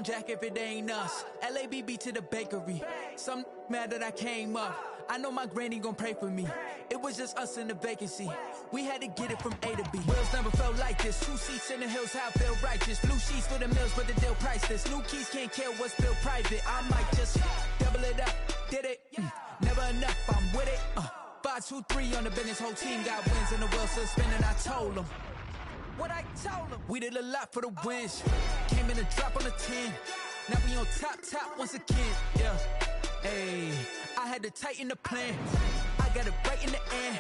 gon' jack if it ain't us. LABB to the bakery. Some mad that I came up. I know my granny gon' pray for me. It was just us in the vacancy. We had to get it from A to B. Wheels never felt like this. 2 seats in the hills, how I feel righteous. Blue sheets for the mills, but the deal priceless. New keys can't kill what's still private. I might just double it up. Did it? Never enough, I'm with it. 5, 2, 3 on the business. Whole team got wins and the wheels still spinning. I told them what I told them. We did a lot for the wins. Came in a drop on the 10. Now we on top once again. Yeah. Hey, I had to tighten the plan. I got it right in the end.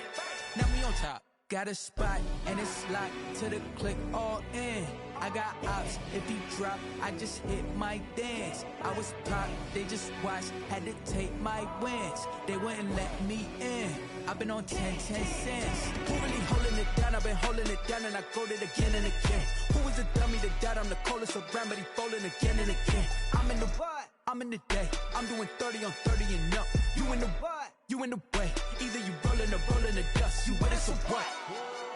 Now we on top. Got a spot and it's locked to the click all in. I got ops, if he drop, I just hit my dance. I was pop, they just watched, had to take my wins. They wouldn't let me in. I've been on 10 cents. Who really holding it down? I've been holding it down and I go it again and again. Who was the dummy that died? I'm the coldest around, but he folding again and again. I'm in the what? I'm in the day. I'm doing 30 on 30 and up. You in the what? You in the way. Either you rolling or rolling the dust. You with us or what?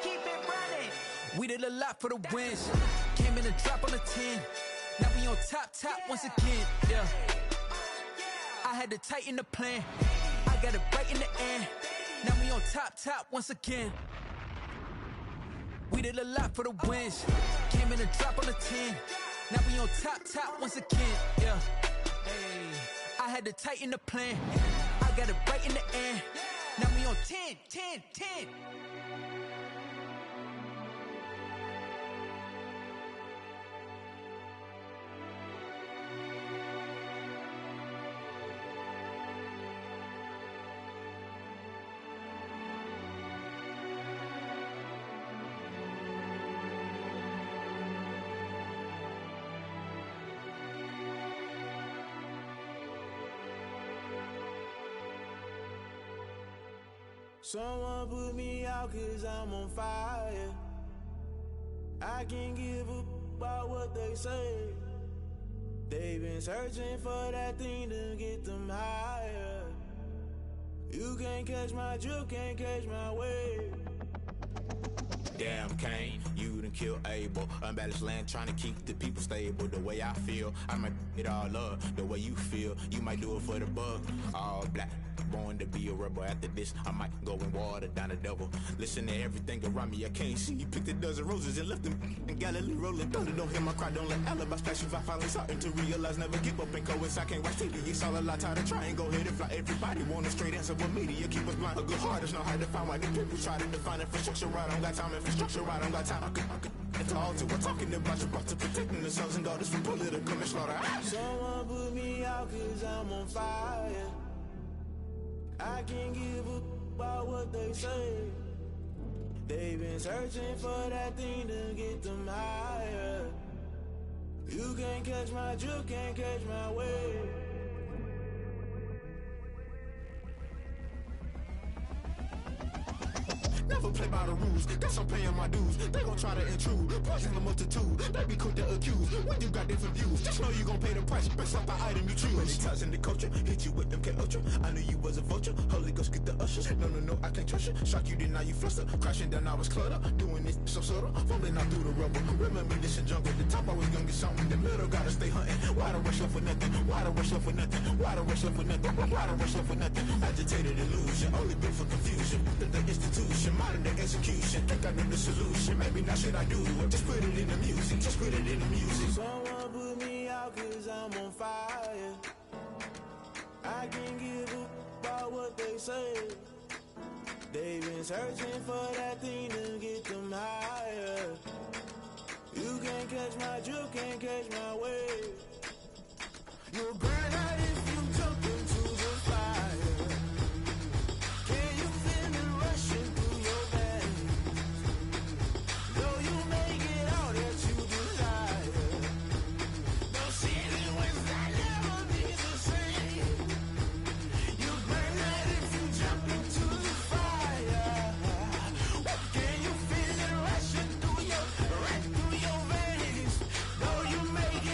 Keep it running. We did a lot for the wins. Came in a drop on the 10. Now we on top once again. Yeah. I had to tighten the plan. I got it right in the end. Now we on top once again. We did a lot for the wins. Came in a drop on the 10. Now we on top once again. Yeah. Hey, I had to tighten the plan. I got it right in the end. Now we on 10. Someone put me out 'cause I'm on fire. I can't give up about what they say. They've been searching for that thing to get them higher. You can't catch my drift, can't catch my wave. Damn Kane, you done kill Abel. Unbalanced land trying to keep the people stable. The way I feel, I might it all up. The way you feel, you might do it for the bug. All black, born to be a rebel. After this, I might go and water down the devil. Listen to everything around me, I can't see. You picked a dozen roses and left them in Galilee rolling thunder. Don't hear my cry, don't let alibi splash you. I finally starting to realize, never give up and coincide. Can't watch TV, it's all a lot. Tired of trying, go ahead and fly. Everybody want a straight answer, but media keep us blind. A good heart is not hard to find. Why the people try to define infrastructure right? I don't got time, infrastructure right? I don't got time. I could talk to. We're talking about you, about to protecting the sons and daughters from political and slaughter. Someone put me out 'cause I'm on fire. I can't give up about what they say. They've been searching for that thing to get them higher. You can't catch my drift, can't catch my wave. Never play by the rules, guess I'm paying my dues. They gon' try to intrude, poison the multitude. They be quick to accuse, when you got different views. Just know you gon' pay the price, based off the item you choose. Many times in the culture, hit you with them K-Ultra. I knew you was a vulture, Holy Ghost get the ushers. No, I can't trust you. Shock you, then now you fluster. Crashing down, I was cluttered. Doing this so subtle, fumbling out through the rubble. Remember this in jungle, the top always gonna get something. The middle gotta stay hunting. Why the rush up for nothing? Why the rush up for nothing? Why the rush up for nothing? Why the rush up for nothing? Agitated illusion, only built for confusion. The institution, modern day execution. Think I know the solution, maybe not should I do it. Just put it in the music, just put it in the music. Someone put me out 'cause I'm on fire. I can't give up about what they say. They've been searching for that thing to get them higher. You can't catch my drift, can't catch my wave. You'll burn out if you jump into the fire. Can you feel it rushing through your veins? Though you make it all that you desire. Don't see it when that never be the same. You burn out if you jump into the fire. Can you feel it rushing through your veins? Though you make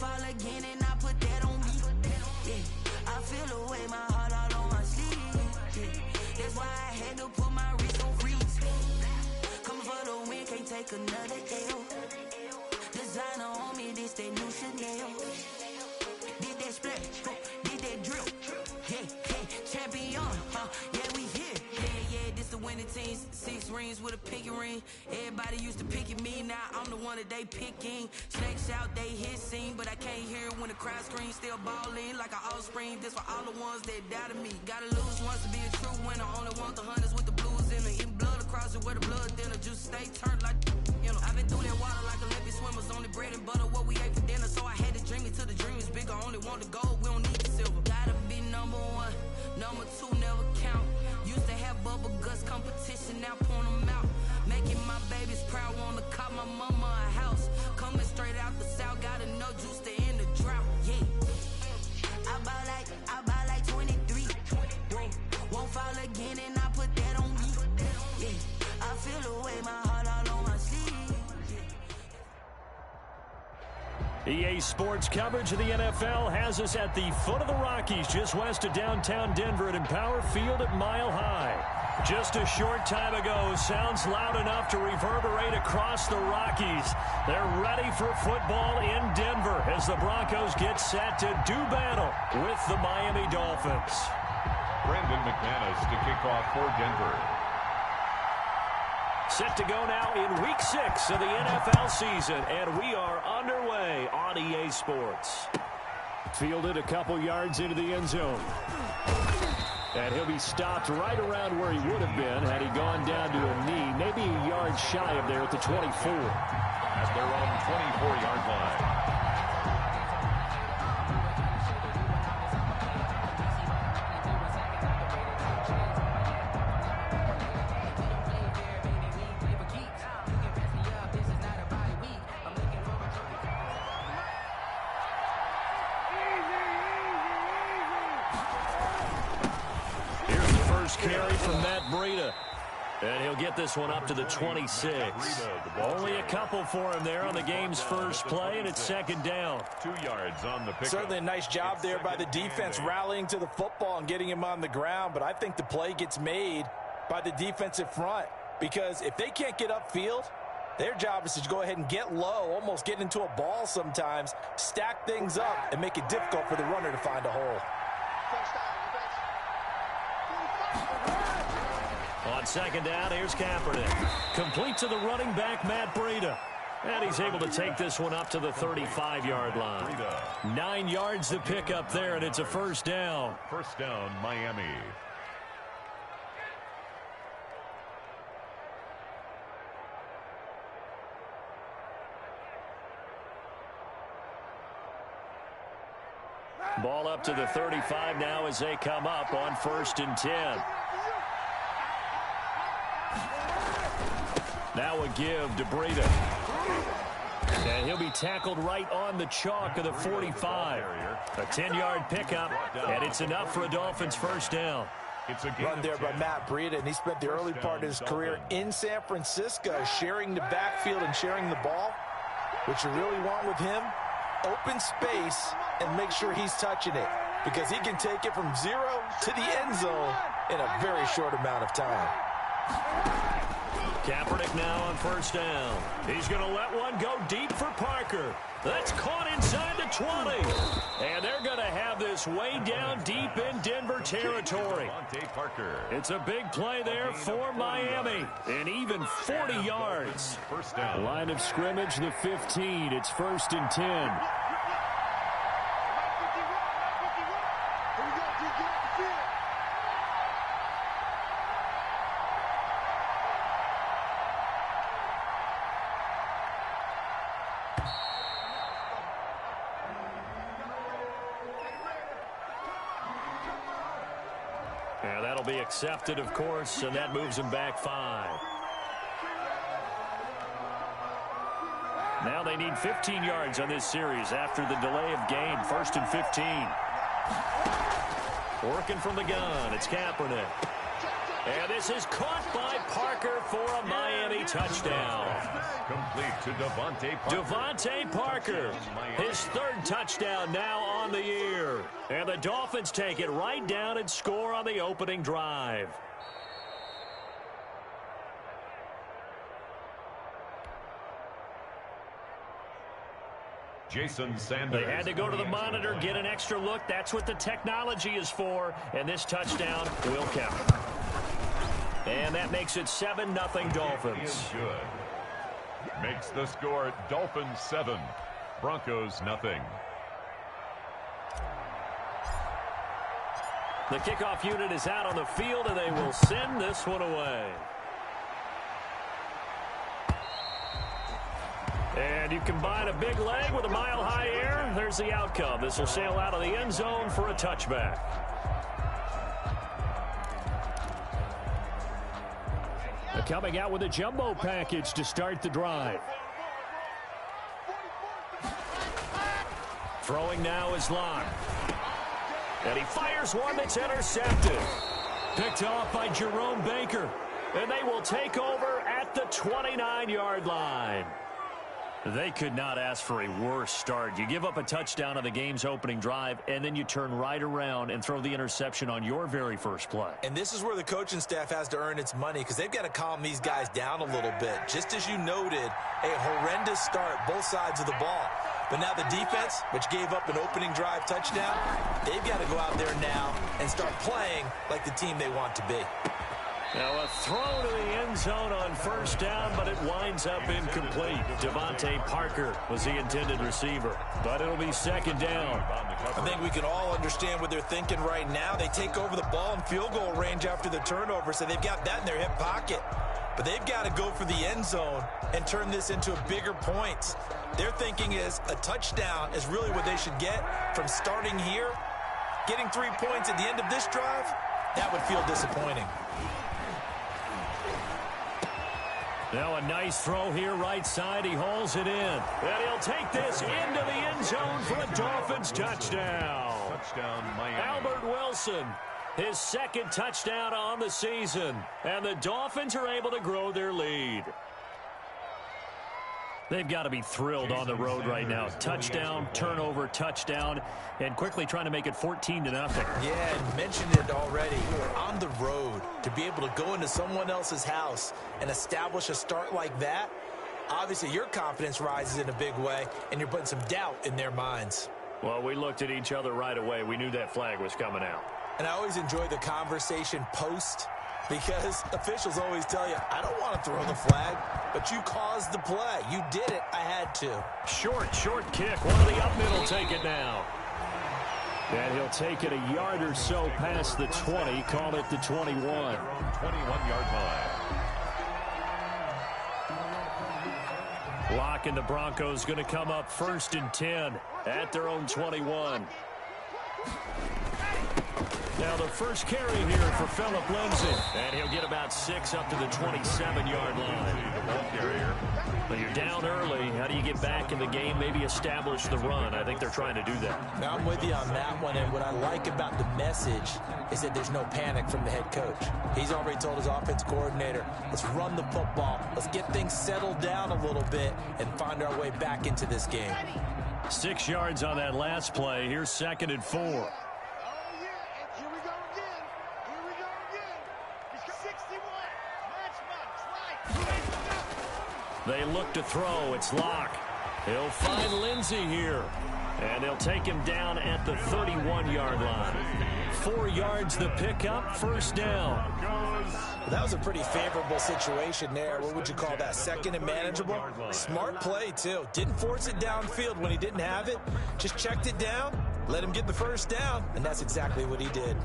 fall again and I put that on me. Yeah, I feel the way, my heart all on my sleeve. Yeah, that's why I had to put my wrist on freeze. Coming for the win, can't take another L. Designer on me, this that new Chanel. Did that split, did that drill. Yeah, champion, yeah, we here. Yeah, this the winning team. 6 rings with a pinky ring. Everybody used to pick at me, now I'm the one that they picking. Snakes out, they hit scene, but I can't hear it when the crowd screams. Still balling like an offspring. This for all the ones that doubted me. Gotta lose once to be a true winner. Only want the hunters with the blues in it. Eating blood across it where the blood dinner. Juice stay turned like, you know. I've been through that water like Olympic swimmers. Only bread and butter, what we ate for dinner. So I had to dream it till the dream is bigger. Only want the gold, we don't need the silver. Gotta be number 1, number 2 never count. Used to have bubble guts competition, now point them out. Making my babies proud, wanna cop my mama a house. Coming straight out the south, gotta know juice to end the drought. Yeah, I buy like 23. Won't fall again and I put that on me. Yeah, I feel the way, my heart all on my sleeve. EA Sports coverage of the NFL has us at the foot of the Rockies, just west of downtown Denver at Empower Field at Mile High. Just a short time ago, sounds loud enough to reverberate across the Rockies. They're ready for football in Denver as the Broncos get set to do battle with the Miami Dolphins. Brandon McManus to kick off for Denver. Set to go now in Week 6 of the NFL season, and we are underway on EA Sports. Fielded a couple yards into the end zone. And he'll be stopped right around where he would have been had he gone down to a knee, maybe a yard shy of there at the 24. At their own 24-yard line. Carry from Matt Breida. And he'll get this one up to the 26. Only a couple for him there on the game's first play, and it's second down. 2 yards on the pickup. Certainly a nice job there by the defense rallying to the football and getting him on the ground, but I think the play gets made by the defensive front because if they can't get upfield, their job is to go ahead and get low, almost get into a ball sometimes, stack things up, and make it difficult for the runner to find a hole. On second down, here's Kaepernick. Complete to the running back, Matt Breida. And he's able to take this one up to the 35-yard line. 9 yards to pick up there, and it's a first down. First down, Miami. Ball up to the 35 now as they come up on 1st and 10. Now a give to Breida. And he'll be tackled right on the chalk of the 45. A 10-yard pickup, and it's enough for a Dolphins first down. It's a run there by Matt Breida, and he spent the early part of his career in San Francisco sharing the backfield and sharing the ball. What you really want with him, open space and make sure he's touching it because he can take it from 0 to the end zone in a very short amount of time. Kaepernick now on first down. He's going to let one go deep for Parker. That's caught inside the 20. And they're going to have this way down deep in Denver territory. It's a big play there for Miami. And even 40 yards. First down. Line of scrimmage, the 15. It's 1st and 10. Yeah, that'll be accepted, of course, and that moves him back 5. Now they need 15 yards on this series after the delay of game. 1st and 15. Working from the gun, it's Kaepernick. And this is caught by Parker for a Miami touchdown. Complete to Devontae Parker. Devontae Parker, his third touchdown now on the year. And the Dolphins take it right down and score on the opening drive. Jason Sanders. They had to go to the monitor, get an extra look. That's what the technology is for. And this touchdown will count. And that makes it 7-0 Dolphins. Good. Makes the score Dolphins 7, Broncos nothing. The kickoff unit is out on the field, and they will send this one away. And you combine a big leg with a mile-high air, there's the outcome. This will sail out of the end zone for a touchback. Coming out with a jumbo package to start the drive. Throwing now is Locke. And he fires one that's intercepted. Picked off by Jerome Baker. And they will take over at the 29-yard line. They could not ask for a worse start. You give up a touchdown on the game's opening drive, and then you turn right around and throw the interception on your very first play. And this is where the coaching staff has to earn its money, because they've got to calm these guys down a little bit. Just as you noted, a horrendous start, both sides of the ball. But now the defense, which gave up an opening drive touchdown, they've got to go out there now and start playing like the team they want to be. Now a throw to the end zone on first down, but it winds up incomplete. Devontae Parker was the intended receiver, but it'll be second down. I think we can all understand what they're thinking right now. They take over the ball in field goal range after the turnover, so they've got that in their hip pocket. But they've got to go for the end zone and turn this into a bigger points. Their thinking is a touchdown is really what they should get from starting here. Getting 3 points at the end of this drive, that would feel disappointing. Now a nice throw here right side. He hauls it in. And he'll take this into the end zone for a Dolphins touchdown. Touchdown, Miami. Albert Wilson, his second touchdown on the season. And the Dolphins are able to grow their lead. They've got to be thrilled on the road right now. Touchdown, turnover, touchdown, and quickly trying to make it 14-0. Yeah, and mentioned it already. On the road, to be able to go into someone else's house and establish a start like that, obviously your confidence rises in a big way, and you're putting some doubt in their minds. Well, we looked at each other right away. We knew that flag was coming out. And I always enjoy the conversation post, because officials always tell you, I don't want to throw the flag, but you caused the play. You did it. I had to. Short kick. One of the up middle take it now. And he'll take it a yard or so past the 20. Call it the 21. 21-yard line. Locke and the Broncos going to come up 1st and 10 at their own 21. Now the first carry here for Phillip Lindsay. And he'll get about 6 up to the 27-yard line. But you're down early. How do you get back in the game, maybe establish the run? I think they're trying to do that. Now I'm with you on that one, and what I like about the message is that there's no panic from the head coach. He's already told his offense coordinator, let's run the football, let's get things settled down a little bit and find our way back into this game. 6 yards on that last play. Here's 2nd and 4. They look to throw. It's Locke. He'll find Lindsay here. And they'll take him down at the 31-yard line. 4 yards the pickup, first down. That was a pretty favorable situation there. What would you call that? Second and manageable? Smart play, too. Didn't force it downfield when he didn't have it. Just checked it down, let him get the first down, and that's exactly what he did.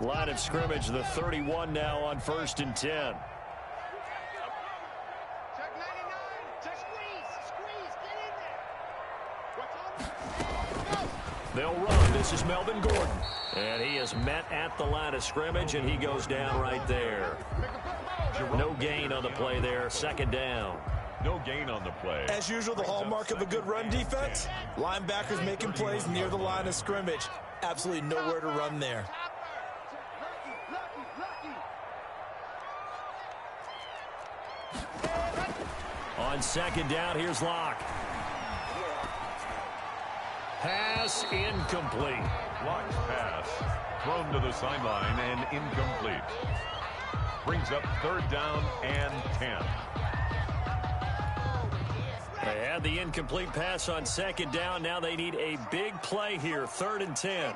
Line of scrimmage, the 31 now on 1st and 10. They'll run. This is Melvin Gordon. And he is met at the line of scrimmage, and he goes down right there. No gain on the play there. Second down. No gain on the play. As usual, the hallmark of a good run defense, linebackers making plays near the line of scrimmage. Absolutely nowhere to run there. On second down, here's Locke. Pass incomplete. Locke's pass thrown to the sideline and incomplete. Brings up third down and 10. They had the incomplete pass on second down. Now they need a big play here. Third and 10.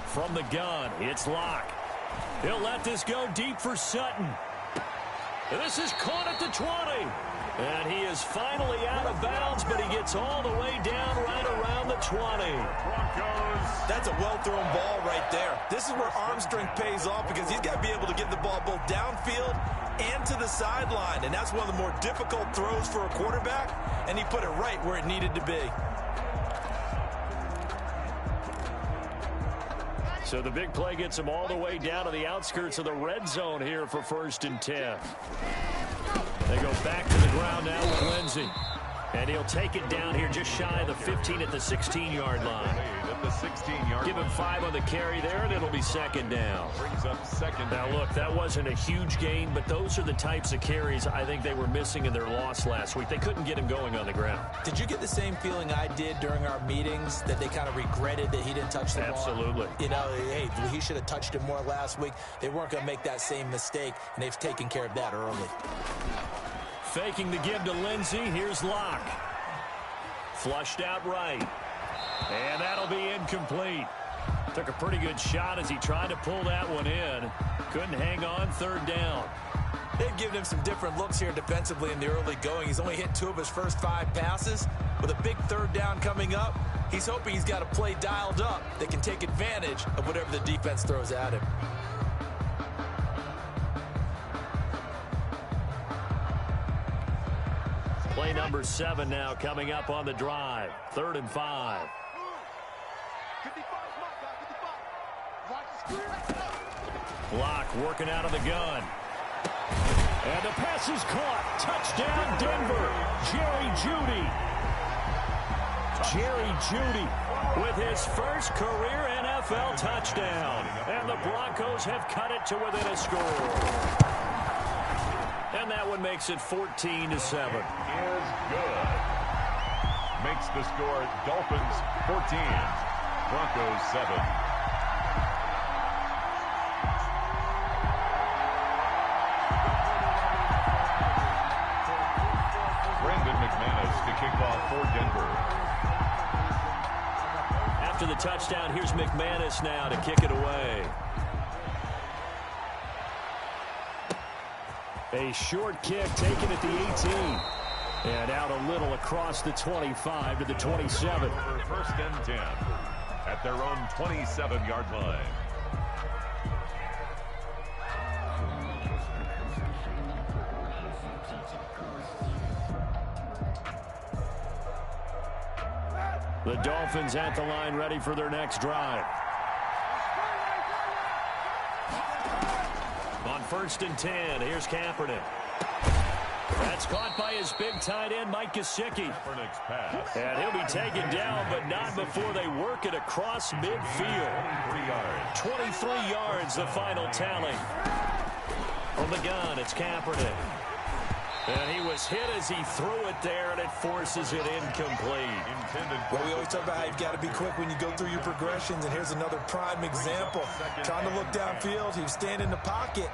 From the gun, it's Locke. He'll let this go deep for Sutton. This is caught at the 20. And he is finally out of bounds, but he gets all the way down right around the 20. Broncos. That's a well-thrown ball right there. This is where arm strength pays off because he's got to be able to get the ball both downfield and to the sideline. And that's one of the more difficult throws for a quarterback, and he put it right where it needed to be. So the big play gets him all the way down to the outskirts of the red zone here for first and 10. They go back to the ground now with Lindsey. And he'll take it down here just shy of the 15 at the 16-yard line. At the 16-yard Give him 5 on the carry there, and it'll be second down. Brings up second. Now, look, that wasn't a huge gain, but those are the types of carries I think they were missing in their loss last week. They couldn't get him going on the ground. Did you get the same feeling I did during our meetings, that they kind of regretted that he didn't touch the ball? Absolutely. You know, hey, he should have touched it more last week. They weren't going to make that same mistake, and they've taken care of that early. Faking the give to Lindsey. Here's Locke. Flushed out right. And that'll be incomplete. Took a pretty good shot as he tried to pull that one in. Couldn't hang on. Third down. They've given him some different looks here defensively in the early going. He's only hit 2 of his first 5 passes. With a big third down coming up, he's hoping he's got a play dialed up that can take advantage of whatever the defense throws at him. Play number 7 now coming up on the drive. 3rd and 5. Locke working out of the gun. And the pass is caught. Touchdown, Denver. Jerry Jeudy with his first career NFL touchdown. And the Broncos have cut it to within a score. And that one makes it 14-7. Is good. Makes the score Dolphins 14, Broncos 7. Brandon McManus to kick off for Denver. After the touchdown, here's McManus now to kick it away. A short kick taken at the 18. And out a little across the 25 to the 27. For first and 10 at their own 27-yard line. The Dolphins at the line ready for their next drive. On first and 10, here's Kaepernick. That's caught by his big tight end, Mike Gesicki. Kaepernick's pass. And he'll be taken down, but not before they work it across midfield. 23 yards, the final tally. From the gun, it's Kaepernick. And he was hit as he threw it there, and it forces it incomplete. Well, we always talk about how you've got to be quick when you go through your progressions, and here's another prime example. Trying to look downfield, he was standing in the pocket,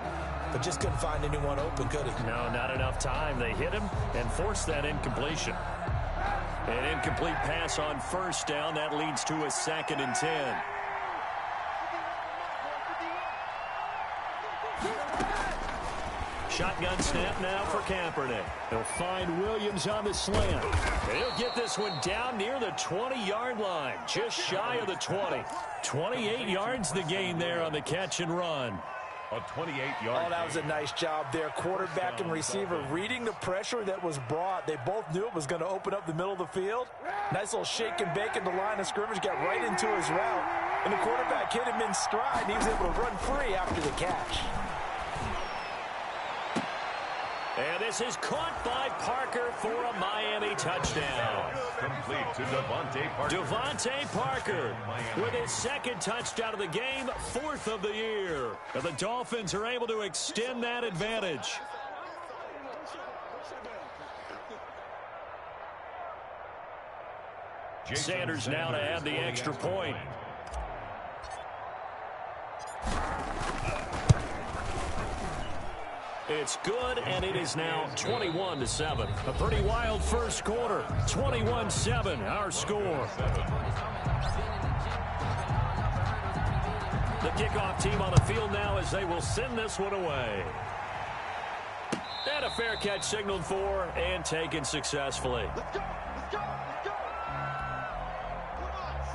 but just couldn't find anyone open, could he? No, not enough time. They hit him and forced that incompletion. An incomplete pass on first down. That leads to a 2nd and 10. Shotgun snap now for Kaepernick. He'll find Williams on the slant. And he'll get this one down near the 20-yard line, just shy of the 20. 28 yards the gain there on the catch and run. A 28-yard. Oh, that was a nice job there. Quarterback and receiver reading the pressure that was brought. They both knew it was going to open up the middle of the field. Nice little shake and bake in the line of scrimmage. Got right into his route. And the quarterback hit him in stride. And he was able to run free after the catch. And this is caught by Parker for a Miami touchdown. Complete to Devontae Parker. Devontae Parker with his second touchdown of the game, 4th of the year. And the Dolphins are able to extend that advantage. Sanders now to add the extra point. It's good, and it is now 21-7. A pretty wild first quarter. 21-7, our score. The kickoff team on the field now as they will send this one away. And a fair catch signaled for and taken successfully.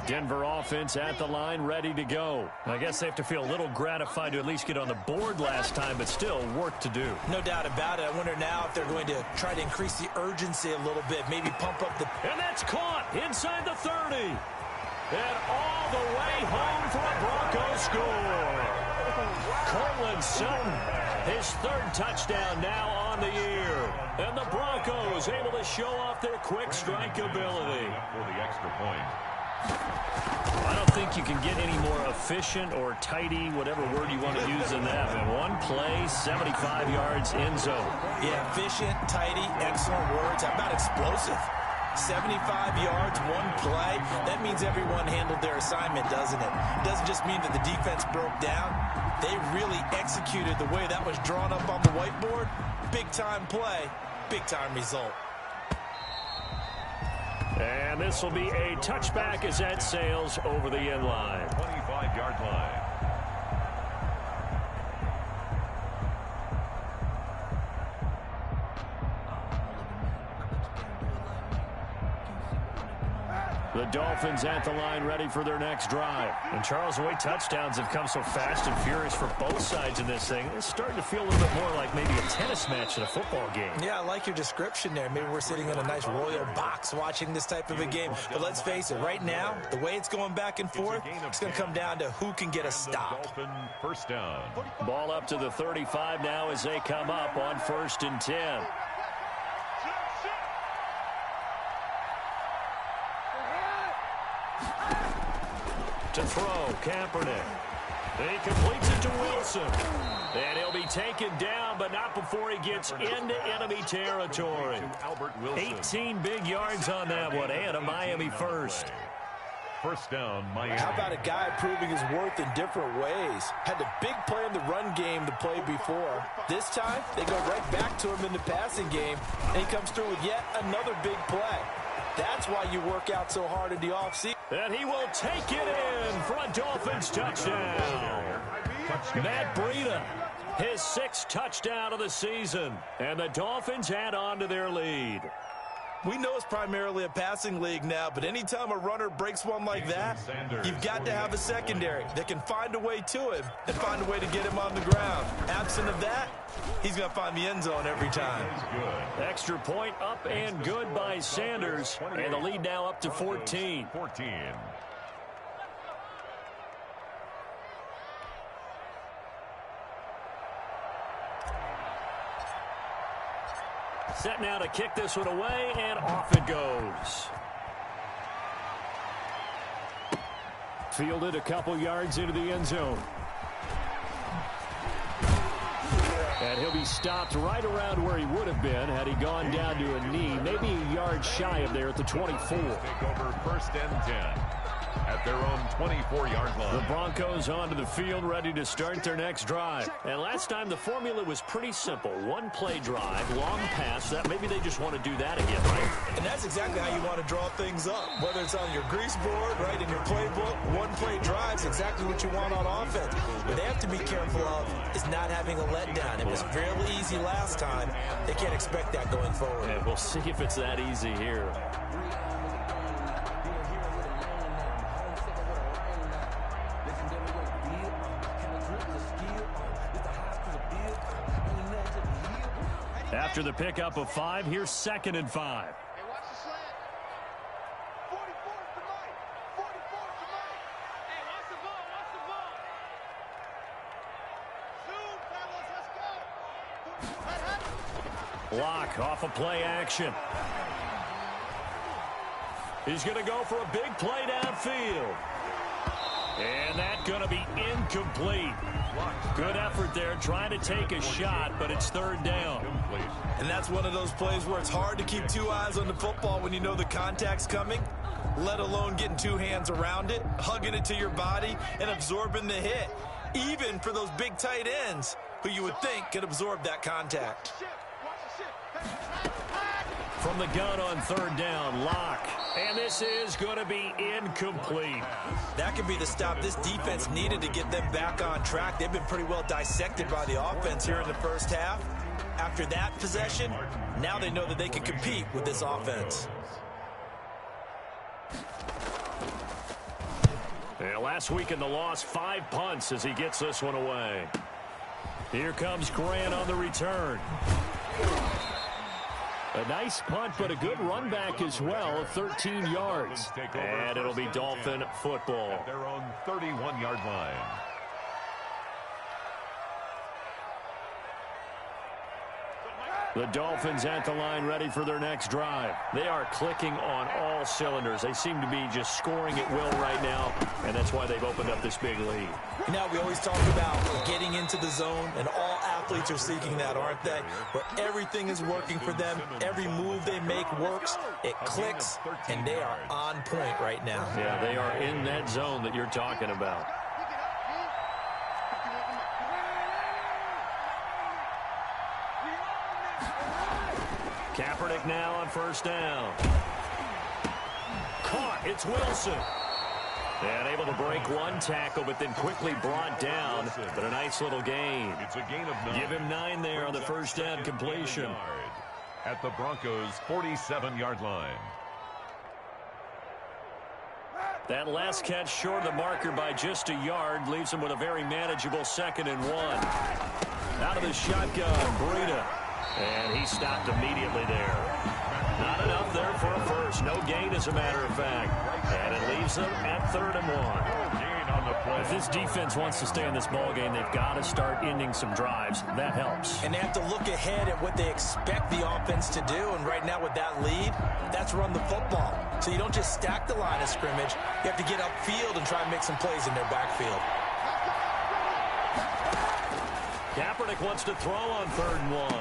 Denver offense at the line, ready to go. I guess they have to feel a little gratified to at least get on the board last time, but still work to do. No doubt about it. I wonder now if they're going to try to increase the urgency a little bit, maybe pump up the... And that's caught inside the 30. And all the way home for a Broncos score. Cortland Sutton, his 3rd touchdown now on the year. And the Broncos able to show off their quick strike ability. For the extra point. I don't think you can get any more efficient or tidy, whatever word you want to use in that. And one play, 75 yards, end zone. Yeah, efficient, tidy, excellent words. How about explosive? 75 yards, one play. That means everyone handled their assignment, doesn't it? It doesn't just mean that the defense broke down. They really executed the way that was drawn up on the whiteboard. Big-time play, big-time result. And this will be a touchback as that sails over the end line. 25-yard line. The Dolphins at the line ready for their next drive. And Charles, the way touchdowns have come so fast and furious for both sides in this thing, it's starting to feel a little bit more like maybe a tennis match in a football game. Yeah, I like your description there. Maybe we're sitting in a nice royal box watching this type of a game. But let's face it, right now, the way it's going back and forth, it's going to come down to who can get a stop. Dolphin first down. Ball up to the 35 now as they come up on 1st and 10. To throw, Kaepernick. He completes it to Wilson. And he'll be taken down, but not before he gets into enemy territory. 18 big yards on that one, and a Miami first. First down, Miami. How about a guy proving his worth in different ways? Had the big play in the run game the play before. This time, they go right back to him in the passing game, and he comes through with yet another big play. That's why you work out so hard in the offseason. And he will take it in for a Dolphins touchdown. Matt Breida, his 6th touchdown of the season. And the Dolphins add on to their lead. We know it's primarily a passing league now, but anytime a runner breaks one like that, you've got to have a secondary that can find a way to him and find a way to get him on the ground. Absent of that, he's going to find the end zone every time. Extra point up and good by Sanders, and the lead now up to 14. Set now to kick this one away, and off it goes. Fielded a couple yards into the end zone. And he'll be stopped right around where he would have been had he gone down to a knee, maybe a yard shy of there at the 24. Take over 1st and 10 at their own 24-yard line. The Broncos onto the field, ready to start their next drive. And last time the formula was pretty simple. One play drive, long pass. That maybe they just want to do that again, right? And that's exactly how you want to draw things up. Whether it's on your grease board, right, in your playbook, one play drive's exactly what you want on offense. What they have to be careful of is not having a letdown. It was fairly easy last time. They can't expect that going forward. And we'll see if it's that easy here. After the pickup of 5, here's 2nd and 5. Hey, watch the slant. 44 to Mike. 44 to Mike. Hey, watch the ball. Watch the ball. Shoot, fellas. Let's go. Lock off of play action. He's going to go for a big play downfield. And that's going to be incomplete. Good effort there trying to take a shot, but it's 3rd down. And that's one of those plays where it's hard to keep 2 eyes on the football when you know the contact's coming, let alone getting 2 hands around it, hugging it to your body, and absorbing the hit, even for those big tight ends who you would think could absorb that contact. From the gun on 3rd down, Lock. And this is going to be incomplete. That could be the stop this defense needed to get them back on track. They've been pretty well dissected by the offense here in the first half. After that possession, now they know that they can compete with this offense. Yeah, last week in the loss, 5 punts as he gets this one away. Here comes Grant on the return. A nice punt, but a good run back as well of 13 yards. And it'll be Dolphin football. At their own 31-yard line. The Dolphins at the line ready for their next drive. They are clicking on all cylinders. They seem to be just scoring at will right now, and that's why they've opened up this big lead. Now, we always talk about getting into the zone, and all athletes are seeking that, aren't they? Where everything is working for them, every move they make works, it clicks, and they are on point right now. Yeah, they are in that zone that you're talking about. Kaepernick now on 1st down. Caught. It's Wilson. And able to break 1 tackle, but then quickly brought down. But a nice little gain. It's a gain of 9. Give him 9 there on the 1st down completion. At the Broncos' 47-yard line. That last catch short of the marker by just a yard leaves him with a very manageable 2nd and 1. Out of the shotgun, Breida. And he stopped immediately there. Not enough there for a first. No gain, as a matter of fact. And it leaves them at 3rd and 1. If this defense wants to stay in this ballgame, they've got to start ending some drives. That helps. And they have to look ahead at what they expect the offense to do. And right now with that lead, that's run the football. So you don't just stack the line of scrimmage. You have to get upfield and try and make some plays in their backfield. Kaepernick wants to throw on 3rd and 1.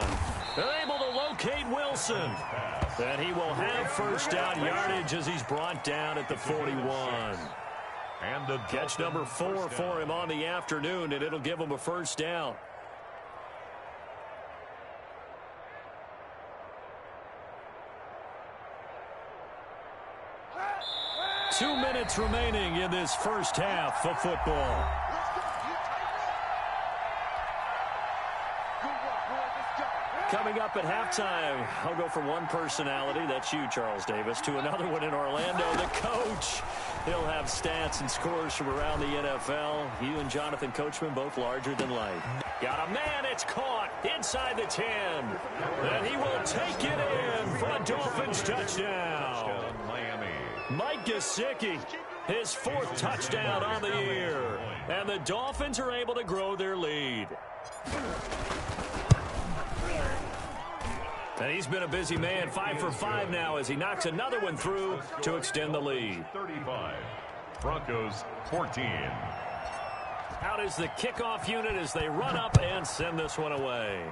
They're able to locate Wilson. And he will have 1st down yardage as he's brought down at the 41. And the catch number 4 for him on the afternoon, and it'll give him a 1st down. Two minutes remaining in this first half of football. Coming up at halftime, I'll go from one personality, that's you, Charles Davis, to another one in Orlando, the coach. He'll have stats and scores from around the NFL. You and Jonathan Coachman, both larger than life. Got a man, it's caught inside the 10. And he will take it in for a Dolphins touchdown. Miami. Mike Gesicki, his 4th touchdown on the year. And the Dolphins are able to grow their lead. And he's been a busy man, 5 for 5 now as he knocks another one through to extend the lead. 35. Broncos 14. Out is the kickoff unit as they run up and send this one away.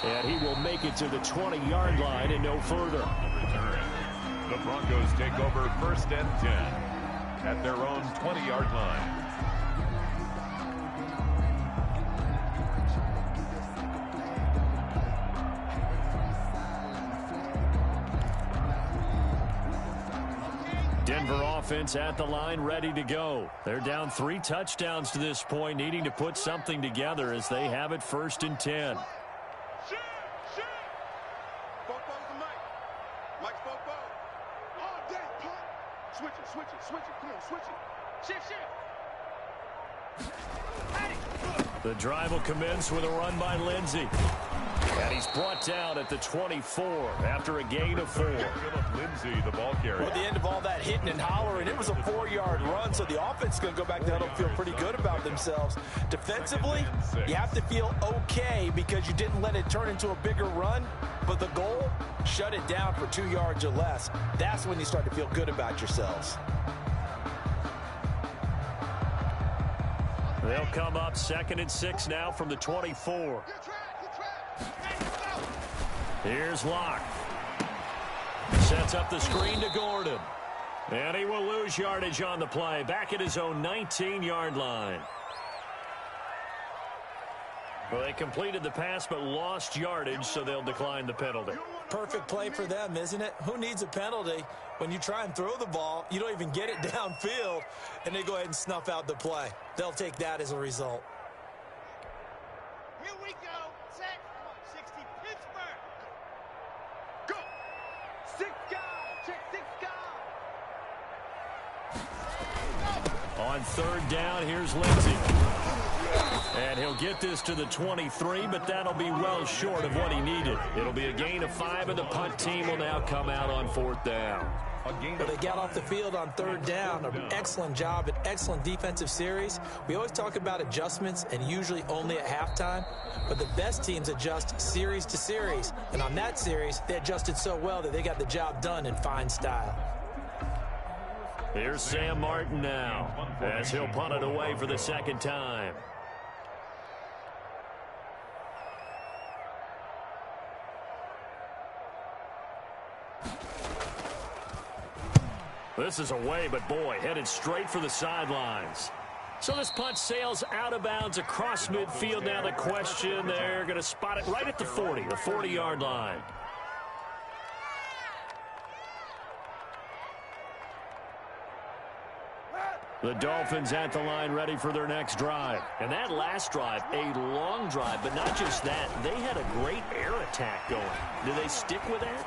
And he will make it to the 20-yard line and no further. The Broncos take over 1st and 10 at their own 20-yard line. Denver offense at the line, ready to go. They're down 3 touchdowns to this point, needing to put something together as they have it 1st and 10. Switch it. Come on, switch it. Shift. The drive will commence with a run by Lindsey. And he's brought down at the 24 after a gain of 4. Phillip Lindsay, the ball carrier. At the end of all that hitting and hollering, it was a 4-yard run, so the offense is going to go back down and feel pretty good about themselves. Defensively, you have to feel okay because you didn't let it turn into a bigger run, but the goal, shut it down for 2 yards or less. That's when you start to feel good about yourselves. They'll come up 2nd and 6 now from the 24. Here's Locke. Sets up the screen to Gordon. And he will lose yardage on the play. Back at his own 19-yard line. Well, they completed the pass but lost yardage, so they'll decline the penalty. Perfect play for them, isn't it? Who needs a penalty when you try and throw the ball, you don't even get it downfield, and they go ahead and snuff out the play. They'll take that as a result. Here we go. Set. 60 Pittsburgh. Go. 6 guys. Check 6 guys. On 3rd down, here's Lindsey. And he'll get this to the 23, but that'll be well short of what he needed. It'll be a gain of 5, and the punt team will now come out on 4th down. Well, they got off the field on 3rd down. An excellent job, an excellent defensive series. We always talk about adjustments and usually only at halftime, but the best teams adjust series to series. And on that series, they adjusted so well that they got the job done in fine style. Here's Sam Martin now as he'll punt it away for the 2nd time. This is away, but boy, headed straight for the sidelines. So this punt sails out of bounds across midfield. Now the question, they're going to spot it right at the 40, the 40-yard line. The Dolphins at the line ready for their next drive. And that last drive, a long drive, but not just that. They had a great air attack going. Do they stick with that?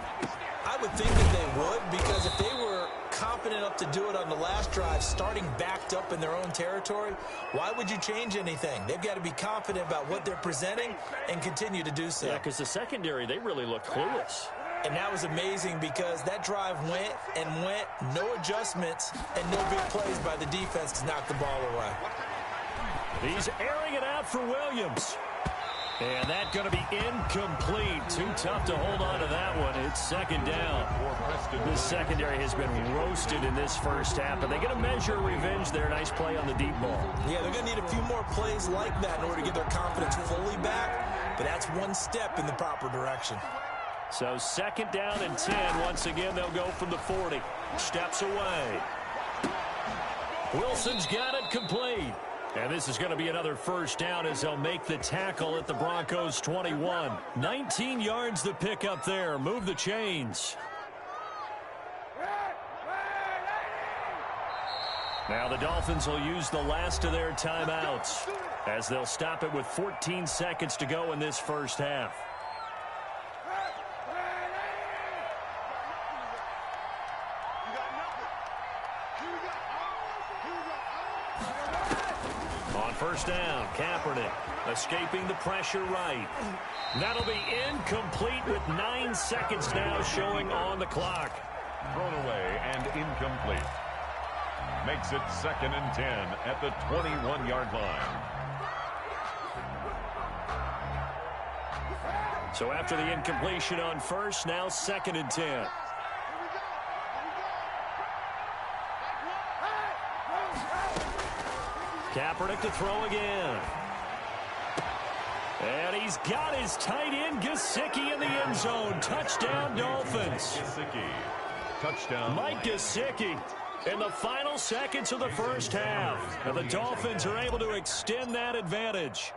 I would think that they would, because if they were confident enough to do it on the last drive, starting backed up in their own territory, why would you change anything? They've got to be confident about what they're presenting and continue to do so. Yeah, because the secondary, they really look clueless. And that was amazing because that drive went and went, no adjustments, and no big plays by the defense to knock the ball away. He's airing it out for Williams. And that's going to be incomplete. Too tough to hold on to that one. It's 2nd down. This secondary has been roasted in this first half, but they're going to measure revenge there. Nice play on the deep ball. Yeah, they're going to need a few more plays like that in order to get their confidence fully back, but that's one step in the proper direction. So 2nd down and 10. Once again, they'll go from the 40. Steps away. Wilson's got it complete. And this is going to be another first down as they'll make the tackle at the Broncos 21. 19 yards to pick up there. Move the chains. Now the Dolphins will use the last of their timeouts as they'll stop it with 14 seconds to go in this first half. On 1st down, Kaepernick escaping the pressure right. That'll be incomplete with 9 seconds now showing on the clock. Thrown away and incomplete. Makes it 2nd and 10 at the 21-yard line. So after the incompletion on 1st, now 2nd and 10. Kaepernick to throw again. And he's got his tight end, Gesicki, in the end zone. Touchdown, Dolphins. Gesicki. Touchdown. Mike Gesicki in the final seconds of the first half. And the Dolphins are able to extend that advantage.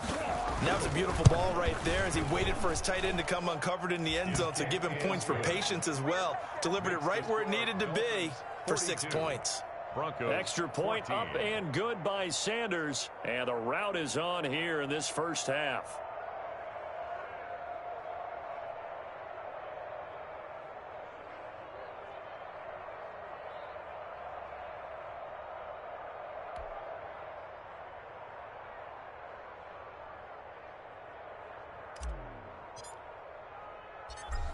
And that was a beautiful ball right there as he waited for his tight end to come uncovered in the end zone, so give him points for patience as well. Delivered it right where it needed to be for 6 points. Broncos. Extra point 14. up and good by Sanders. And the route is on here in this first half.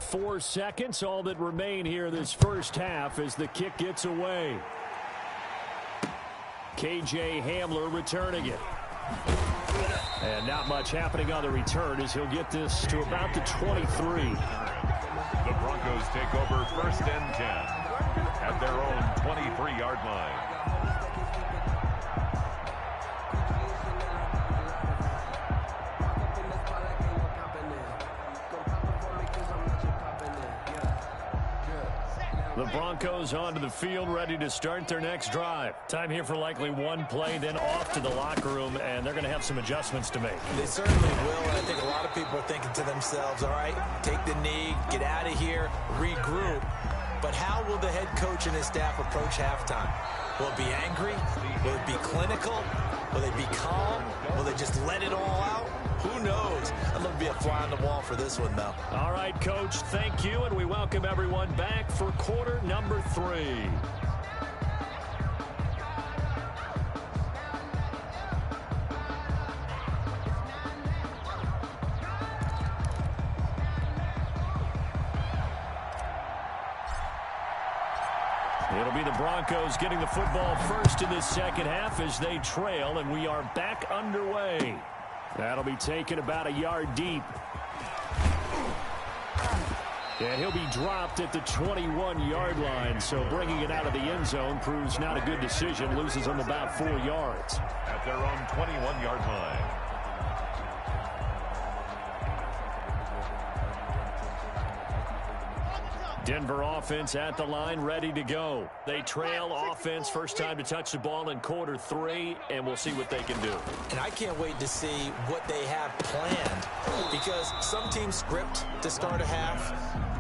4 seconds, all that remain here this first half as the kick gets away. KJ Hamler returning it. And not much happening on the return as he'll get this to about the 23. The Broncos take over 1st and 10 at their own 23-yard line. The Broncos onto the field, ready to start their next drive. Time here for likely one play, then off to the locker room, and they're going to have some adjustments to make. They certainly will, and I think a lot of people are thinking to themselves, all right, take the knee, get out of here, regroup. But how will the head coach and his staff approach halftime? Will it be angry? Will it be clinical? Will they be calm? Will they just let it all out? Who knows? I'd love to be a fly on the wall for this one, though. All right, Coach, thank you, and we welcome everyone back for quarter number 3. It'll be the Broncos getting the football first in this second half as they trail, and we are back underway. That'll be taken about a yard deep. And he'll be dropped at the 21-yard line, so bringing it out of the end zone proves not a good decision. Loses them about 4 yards. At their own 21-yard line. Denver offense at the line, ready to go. They trail offense, first time to touch the ball in quarter 3, and we'll see what they can do. And I can't wait to see what they have planned, because some teams script to start a half.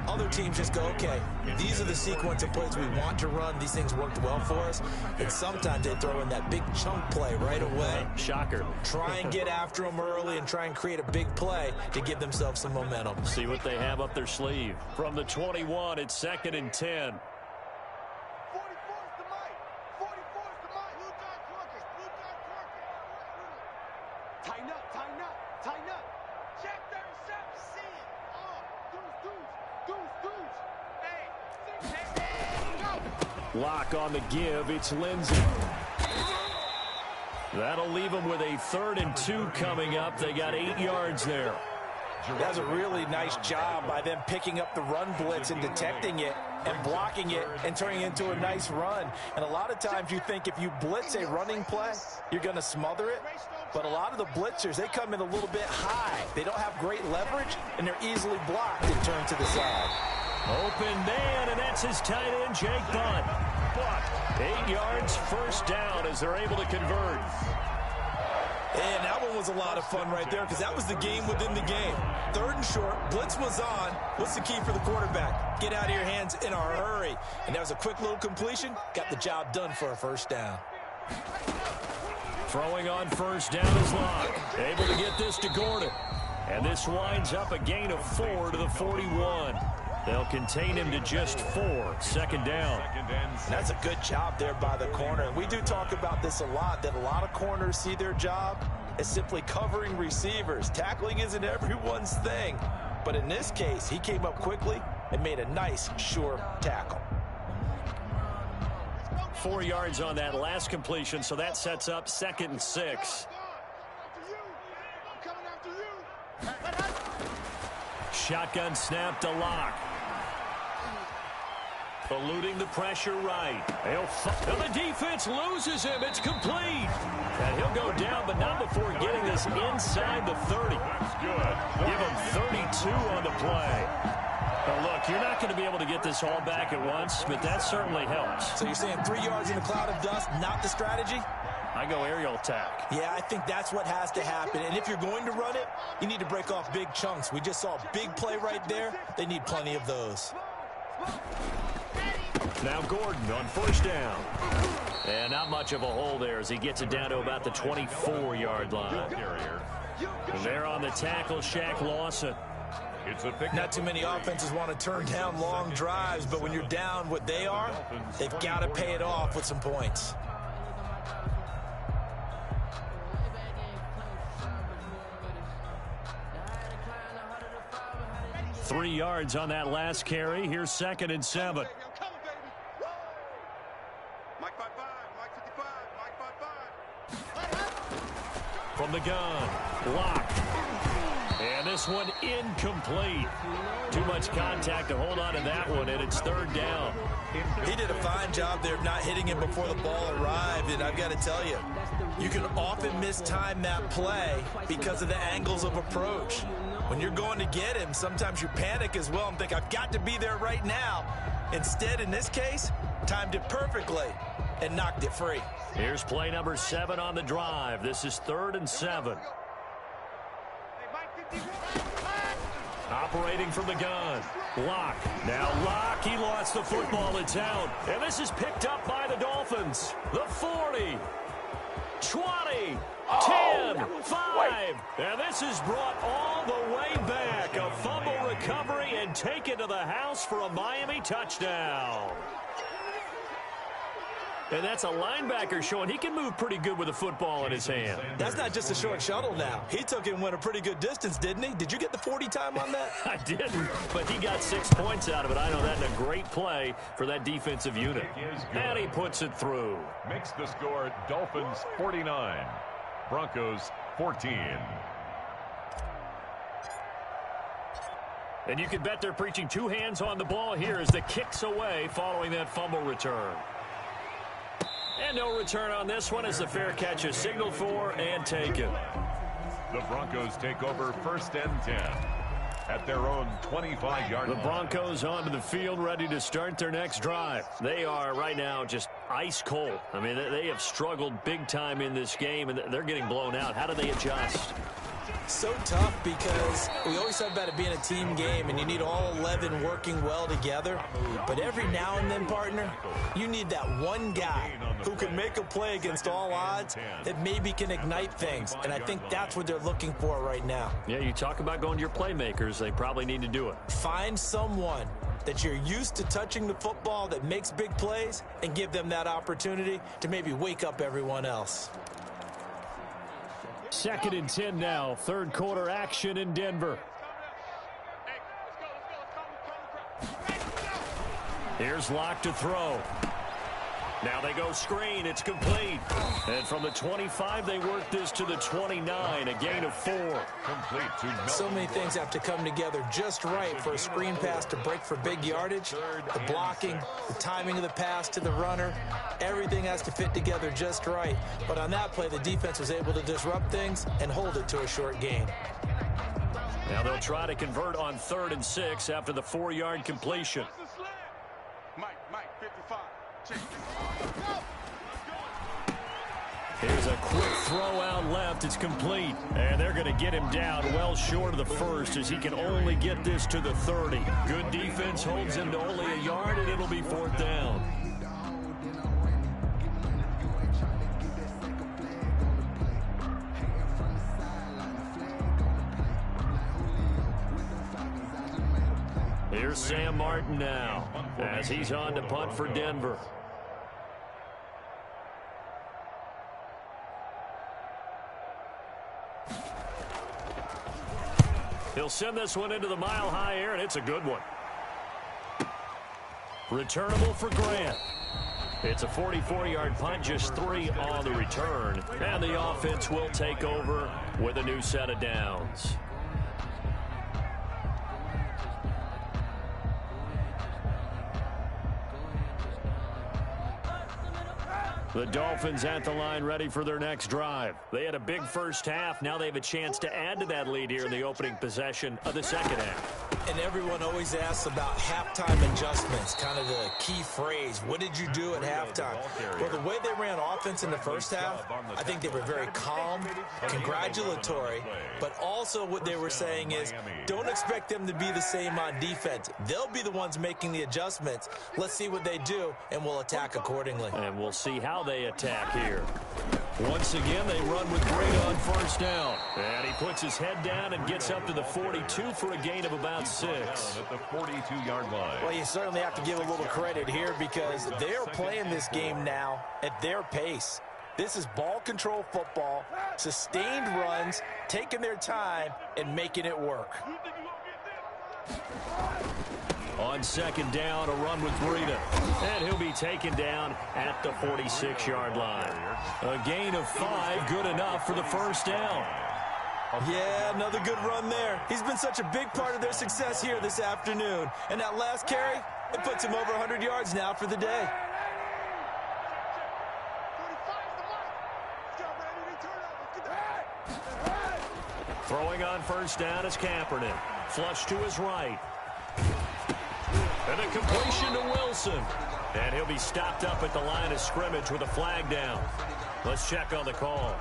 Other teams just go, okay, these are the sequence of plays we want to run. These things worked well for us. And sometimes they throw in that big chunk play right away. Shocker. Try and get after them early and try and create a big play to give themselves some momentum. See what they have up their sleeve. From the 21, it's 2nd and 10. 44's the mic. 44's the mic. Blue dot Corkers. Blue dot Corkers. Tighten up, tighten up, tighten up. Check 37. See it. Deuce. Hey, 6, 8, go. Lock on the give. It's Lindsay. That'll leave them with a 3rd and 2 coming up. They got 8 yards there. That was a really nice job by them picking up the run blitz and detecting it and blocking it and turning it into a nice run. And a lot of times you think if you blitz a running play, you're going to smother it. But a lot of the blitzers, they come in a little bit high. They don't have great leverage, and they're easily blocked and turned to the side. Open man, and that's his tight end, Jake Butt. 8 yards, first down as they're able to convert. And that one was a lot of fun right there because that was the game within the game. 3rd and short, blitz was on. What's the key for the quarterback? Get out of your hands in a hurry. And that was a quick little completion. Got the job done for a first down. Throwing on first down is Locke. Able to get this to Gordon. And this winds up a gain of 4 to the 41. They'll contain him to just 4. 2nd down. That's a good job there by the corner. And we do talk about this a lot, that a lot of corners see their job as simply covering receivers. Tackling isn't everyone's thing. But in this case, he came up quickly and made a nice, sure tackle. 4 yards on that last completion, so that sets up 2nd and 6. Shotgun snap to Locke. Eluding the pressure right. And the defense loses him. It's complete. And he'll go down, but not before getting this inside the 30. That's good. Give him 32 on the play. But look, you're not going to be able to get this all back at once, but that certainly helps. So you're saying 3 yards in a cloud of dust, not the strategy? I go aerial attack. Yeah, I think that's what has to happen. And if you're going to run it, you need to break off big chunks. We just saw a big play right there. They need plenty of those. Now Gordon on first down. And not much of a hole there as he gets it down to about the 24-yard line. And there on the tackle, Shaq Lawson. Not too many offenses want to turn down long drives, but when you're down what they are, they've got to pay it off with some points. 3 yards on that last carry. Here's 2nd and 7. Mike 5-5, Mike 55, Mike 5-5. From the gun, Locke. And this one incomplete. Too much contact to hold on to that one, and it's 3rd down. He did a fine job there of not hitting him before the ball arrived, and I've got to tell you, you can often mistime that play because of the angles of approach. When you're going to get him, sometimes you panic as well and think, I've got to be there right now. Instead, in this case, timed it perfectly and knocked it free. Here's play number 7 on the drive. This is 3rd and 7. Operating from the gun. Locke. Now Locke, he lost the football. It's out. And this is picked up by the Dolphins. The 40. 20. 10. 5. And this is brought all the way back. A fumble recovery and taken to the house for a Miami touchdown. And that's a linebacker showing he can move pretty good with the football in his hand. That's not just a short shuttle now. He took it and went a pretty good distance, didn't he? Did you get the 40 time on that? I didn't, but he got 6 points out of it. I know that, and a great play for that defensive unit. And he puts it through. Makes the score Dolphins 49, Broncos 14. And you can bet they're preaching 2 hands on the ball here as the kick's away following that fumble return. And no return on this one as the fair catch is signaled for and taken. The Broncos take over 1st and 10 at their own 25-yard line. The Broncos onto the field ready to start their next drive. They are right now just ice cold. I mean, they have struggled big time in this game, and they're getting blown out. How do they adjust? So tough because we always talk about it being a team game and you need all 11 working well together. But every now and then, partner, you need that one guy who can make a play against all odds that maybe can ignite things. And I think that's what they're looking for right now. Yeah, you talk about going to your playmakers. They probably need to do it. Find someone that you're used to touching the football that makes big plays and give them that opportunity to maybe wake up everyone else. 2nd and 10 now. 3rd quarter action in Denver. Here's Locke to throw. Now they go screen. It's complete. And from the 25, they work this to the 29. A gain of 4. Complete to Melvin. So many things have to come together just right for a screen pass to break for big yardage. The blocking, the timing of the pass to the runner, everything has to fit together just right. But on that play, the defense was able to disrupt things and hold it to a short gain. Now they'll try to convert on 3rd and 6 after the 4-yard completion. Mike 55. Here's a quick throw out left. It's complete. And they're going to get him down well short of the 1st as he can only get this to the 30. Good defense holds him to only a yard, and it'll be 4th down. Here's Sam Martin now as he's on to punt for Denver. He'll send this one into the mile-high air, and it's a good one. Returnable for Grant. It's a 44-yard punt, just 3 on the return. And the offense will take over with a new set of downs. The Dolphins at the line ready for their next drive. They had a big first half. Now they have a chance to add to that lead here in the opening possession of the second half. And everyone always asks about halftime adjustments, kind of the key phrase. What did you do at halftime? Well, the way they ran offense in the first half, I think they were very calm, congratulatory, but also what they were saying is don't expect them to be the same on defense. They'll be the ones making the adjustments. Let's see what they do, and we'll attack accordingly. And we'll see how they attack here. Once again, they run with Green on 1st down. And he puts his head down and gets up to the 42 for a gain of about 6. At the 42-yard line. Well, you certainly have to give a little credit here because they're playing this game now at their pace. This is ball control football, sustained runs, taking their time, and making it work. On second down, a run with Breida. And he'll be taken down at the 46-yard line. A gain of 5, good enough for the first down. Yeah, another good run there. He's been such a big part of their success here this afternoon. And that last carry, it puts him over 100 yards now for the day. Throwing on first down is Kaepernick. Flush to his right. And a completion to Wilson. And he'll be stopped up at the line of scrimmage with a flag down. Let's check on the call.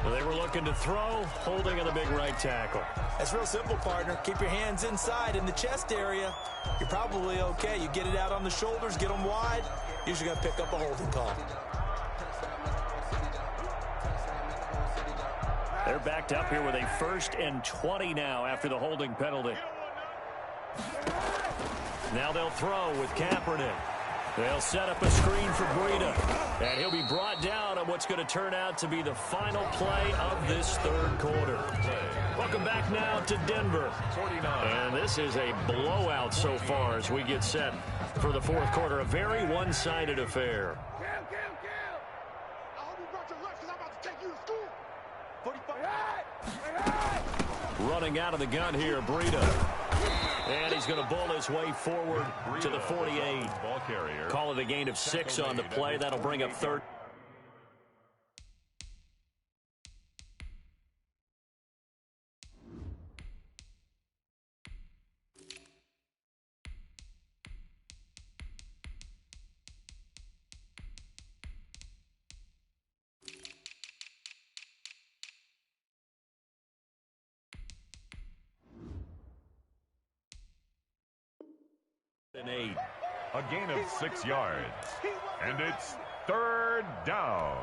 Well, they were looking to throw, holding on the big right tackle. That's real simple, partner. Keep your hands inside in the chest area. You're probably okay. You get it out on the shoulders, get them wide. Usually going to pick up a holding call. They're backed up here with a 1st and 20 now after the holding penalty. Now they'll throw with Kaepernick. They'll set up a screen for Breida. And he'll be brought down on what's going to turn out to be the final play of this third quarter. Welcome back now to Denver. And this is a blowout so far as we get set for the fourth quarter. A very one-sided affair. Running out of the gun here, Breida. And he's going to bull his way forward to the 48. Call it a gain of 6 on the play. That'll bring up third. A gain of 6 yards. And it's third down.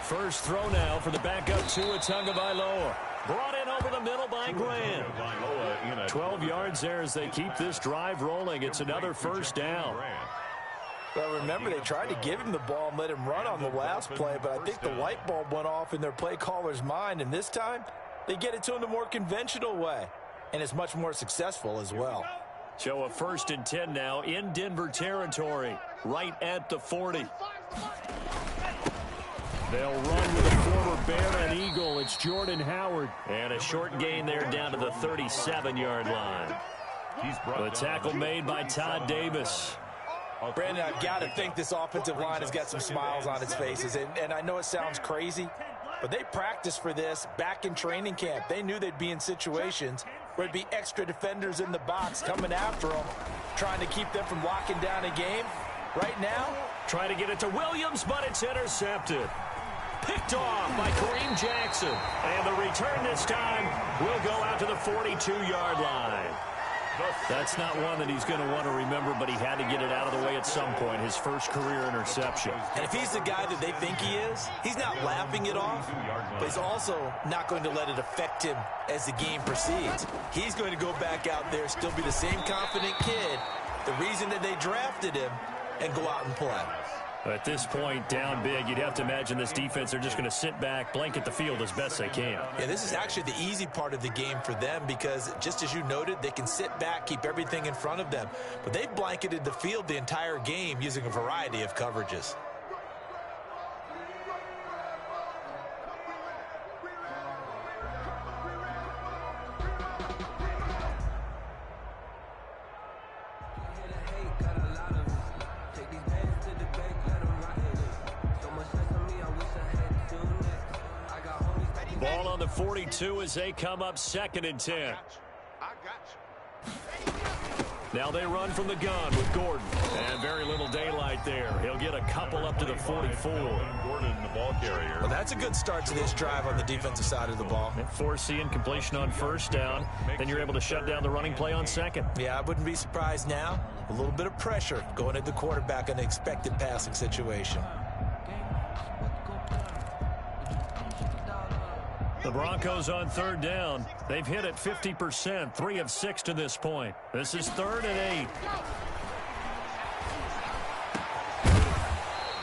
First throw now for the backup Tua Tagovailoa. Brought in over the middle by Graham. 12 yards there as they keep this drive rolling. It's another first down. Well, remember, they tried to give him the ball and let him run on the last play, but I think the light bulb went off in their play caller's mind, and this time they get it to him the more conventional way, and it's much more successful as well. So a 1st and 10 now in Denver territory, right at the 40. They'll run with a former Bear and Eagle. It's Jordan Howard. And a short gain there down to the 37-yard line. The tackle made by Todd Davis. Brandon, I've got to think this offensive line has got some smiles on its faces. And I know it sounds crazy, but they practiced for this back in training camp. They knew they'd be in situations where there'd be extra defenders in the box coming after them, trying to keep them from locking down a game. Right now, trying to get it to Williams, but it's intercepted. Picked off by Kareem Jackson. And the return this time will go out to the 42-yard line. That's not one that he's going to want to remember, but he had to get it out of the way at some point, his first career interception. And if he's the guy that they think he is, he's not laughing it off, but he's also not going to let it affect him as the game proceeds. He's going to go back out there, still be the same confident kid, the reason that they drafted him, and go out and play. At this point, down big, you'd have to imagine this defense, they're just going to sit back, blanket the field as best they can. Yeah, this is actually the easy part of the game for them because, just as you noted, they can sit back, keep everything in front of them. But they've blanketed the field the entire game using a variety of coverages. Ball on the 42 as they come up 2nd and 10. Now they run from the gun with Gordon. And very little daylight there. He'll get a couple up to the 44. Gordon, the ball carrier. Well, that's a good start to this drive on the defensive side of the ball. Foreseeing completion on first down. Then you're able to shut down the running play on second. Yeah, I wouldn't be surprised now. A little bit of pressure going at the quarterback in the expected passing situation. The Broncos on third down. They've hit it 50%, 3 of 6 to this point. This is 3rd and 8.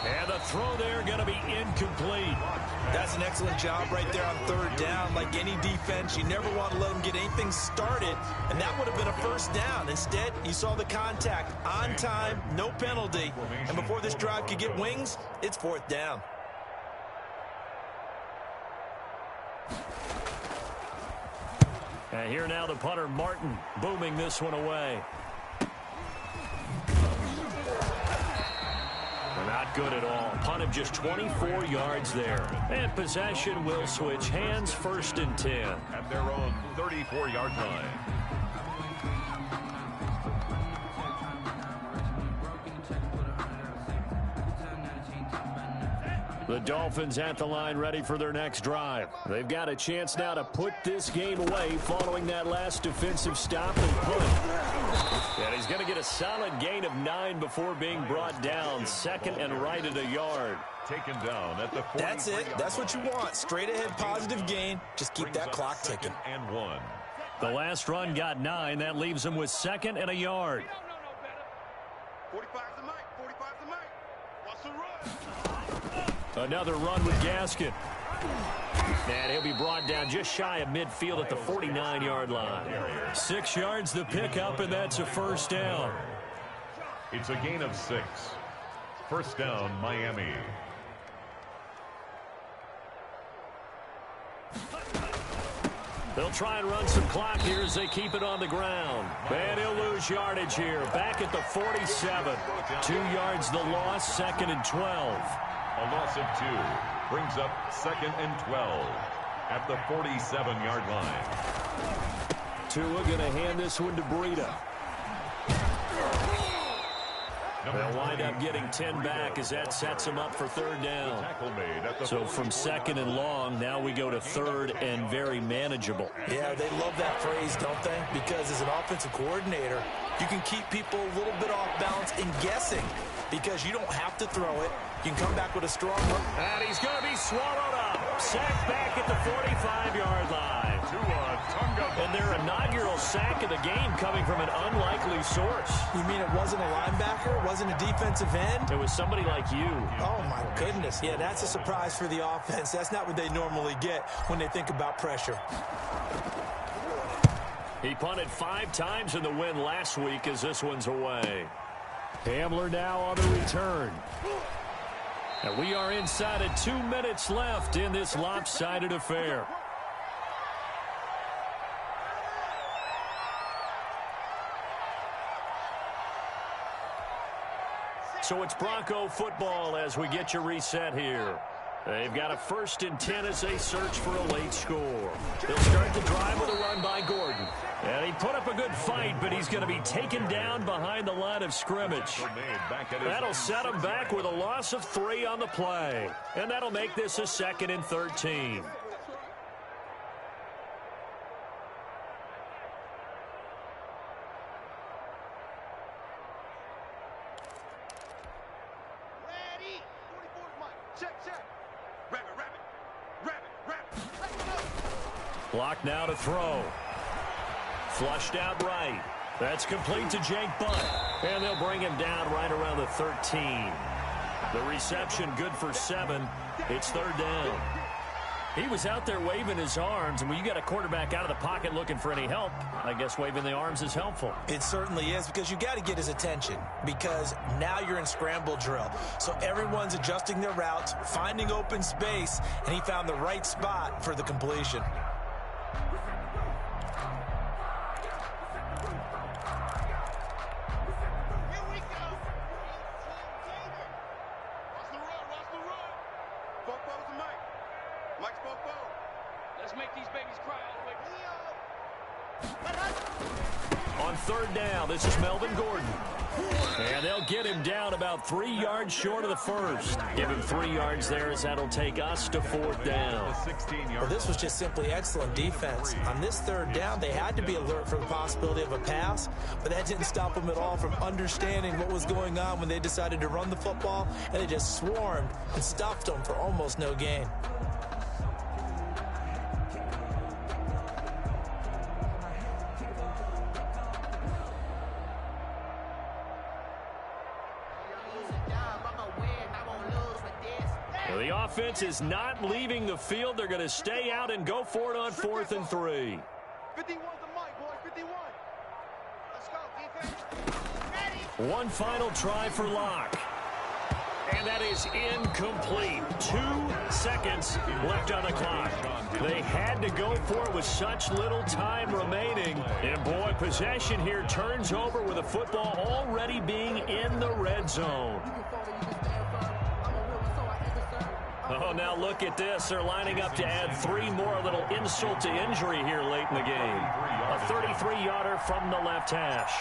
And the throw there going to be incomplete. That's an excellent job right there on third down. Like any defense, you never want to let them get anything started, and that would have been a first down. Instead, you saw the contact on time, no penalty, and before this drive could get wings, it's 4th down. And here now the punter, Martin, booming this one away. Not good at all. Punt of just 24 yards there. And possession will switch hands, 1st and 10. At their own 34-yard line. The Dolphins at the line ready for their next drive. They've got a chance now to put this game away following that last defensive stop and punt. And he's going to get a solid gain of 9 before being brought down. 2nd and right at a yard. Taken down at the 40. That's it. That's what you want. Straight ahead positive gain. Just keep that clock ticking. And 1. The last run got 9. That leaves him with 2nd and a yard. 45's the mic. 45's the mic. What's the run? Another run with Gaskin. And he'll be brought down just shy of midfield at the 49-yard line. 6 yards the pickup, and that's a 1st down. It's a gain of 6. 1st down, Miami. They'll try and run some clock here as they keep it on the ground. And he'll lose yardage here. Back at the 47. 2 yards the loss, 2nd and 12. A loss of 2 brings up 2nd and 12 at the 47-yard line. Tua going to hand this one to Breida. They'll wind up getting 10 back as that sets them up for 3rd down. So from 2nd and long, now we go to 3rd and very manageable. Yeah, they love that phrase, don't they? Because as an offensive coordinator, you can keep people a little bit off balance and guessing because you don't have to throw it. You can come back with a strong hook. And he's going to be swallowed up. Sacked back at the 45-yard line. And their inaugural sack of the game coming from an unlikely source. You mean it wasn't a linebacker? It wasn't a defensive end? It was somebody like you. Oh, my goodness. Yeah, that's a surprise for the offense. That's not what they normally get when they think about pressure. He punted 5 times in the win last week as this one's away. Hamler now on the return. And we are inside of 2 minutes left in this lopsided affair. So it's Bronco football as we get you reset here. They've got a 1st and 10 as they search for a late score. They'll start the drive with a run by Gordon. And he put up a good fight, but he's going to be taken down behind the line of scrimmage. That'll set him back with a loss of 3 on the play. And that'll make this a 2nd and 13. Block now to throw. Flushed out right. That's complete to Jake Butt. And they'll bring him down right around the 13. The reception good for 7. It's 3rd down. He was out there waving his arms, and when you got a quarterback out of the pocket looking for any help, I guess waving the arms is helpful. It certainly is, because you got to get his attention, because now you're in scramble drill. So everyone's adjusting their routes, finding open space, and he found the right spot for the completion. On 3rd down, this is Melvin Gordon. And they'll get him down about 3 yards short of the 1st. Give him 3 yards there as that'll take us to 4th down. Well, this was just simply excellent defense. On this 3rd down, they had to be alert for the possibility of a pass, but that didn't stop them at all from understanding what was going on when they decided to run the football, and they just swarmed and stuffed them for almost no gain. The offense is not leaving the field. They're going to stay out and go for it on 4th and 3. 51 to Mike, boys. 51. Let's go, defense. One final try for Locke. And that is incomplete. 2 seconds left on the clock. They had to go for it with such little time remaining. And boy, possession here turns over with the football already being in the red zone. Oh, now look at this. They're lining up to add 3 more, a little insult to injury here late in the game. A 33-yarder from the left hash.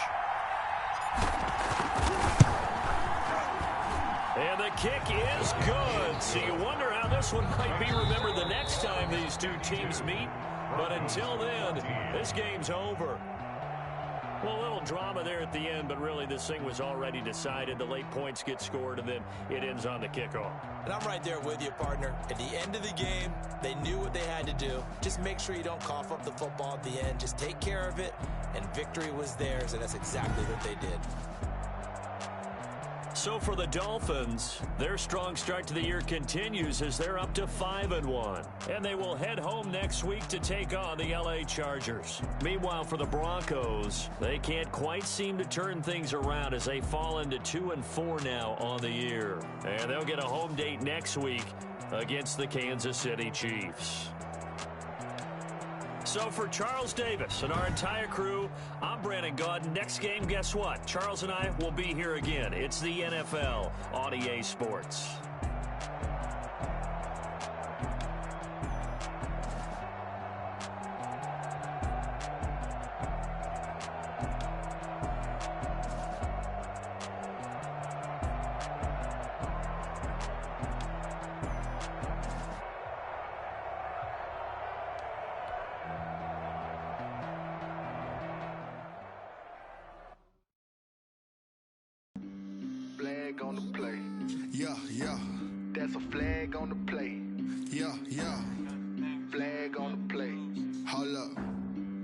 And the kick is good. So you wonder how this one might be remembered the next time these two teams meet. But until then, this game's over. Well, a little drama there at the end, but really this thing was already decided. The late points get scored, and then it ends on the kickoff. And I'm right there with you, partner. At the end of the game, they knew what they had to do. Just make sure you don't cough up the football at the end. Just take care of it, and victory was theirs, and that's exactly what they did. So for the Dolphins, their strong start to the year continues as they're up to 5-1. And they will head home next week to take on the LA Chargers. Meanwhile, for the Broncos, they can't quite seem to turn things around as they fall into 2-4 now on the year. And they'll get a home date next week against the Kansas City Chiefs. So for Charles Davis and our entire crew, I'm Brandon Gaudin. Next game, guess what? Charles and I will be here again. It's the NFL on EA Sports. Flag on the play. Yeah, yeah. That's a flag on the play. Yeah, yeah. Flag on the play. Hold up.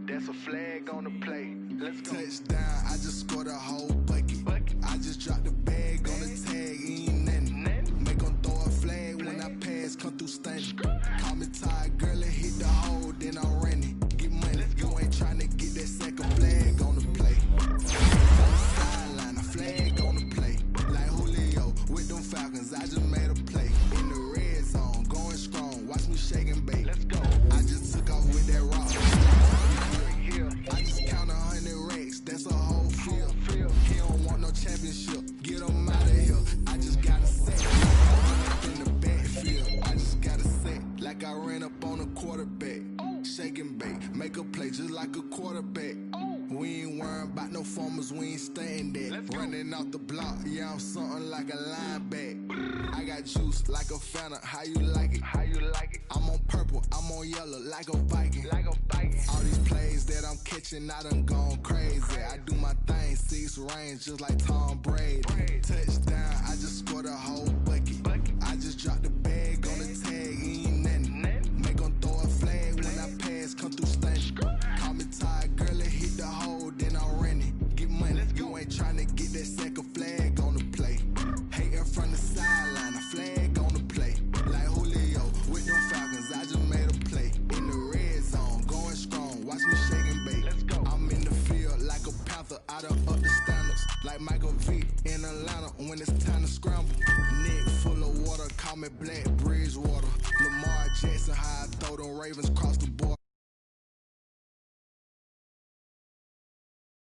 That's a flag on the play. Let's go. Touchdown, I just scored a whole bucket. I just dropped the bag on the tag, ain't nothing. Make them throw a flag when I pass, come through stunning. Call me tired, girl, and hit the hole, then I'm running. Get money, you ain't trying to get that second flag on the play. Sideline, a flag on the play. Like Julio with them Falcons, I just made a play. In the red zone, going strong, watch me shake and bake. Let's go. I just took off with that rock. I just count 100 racks, that's a whole field. He don't want no championship, get him out of here. I just got a set, in the backfield. I just got a set, like I ran up on a quarterback. Shake and bake, make a play just like a quarterback. We ain't worrying about no formers, we ain't staying there. Running off the block, yeah, I'm something like a lineback. I got juice like a Fanta, how you like it? How you like it? I'm on purple, I'm on yellow, like a Viking. Like a Viking. All these plays that I'm catching, I done gone crazy. I do my thing, 6 range, just like Tom Brady. Touchdown, I just scored a whole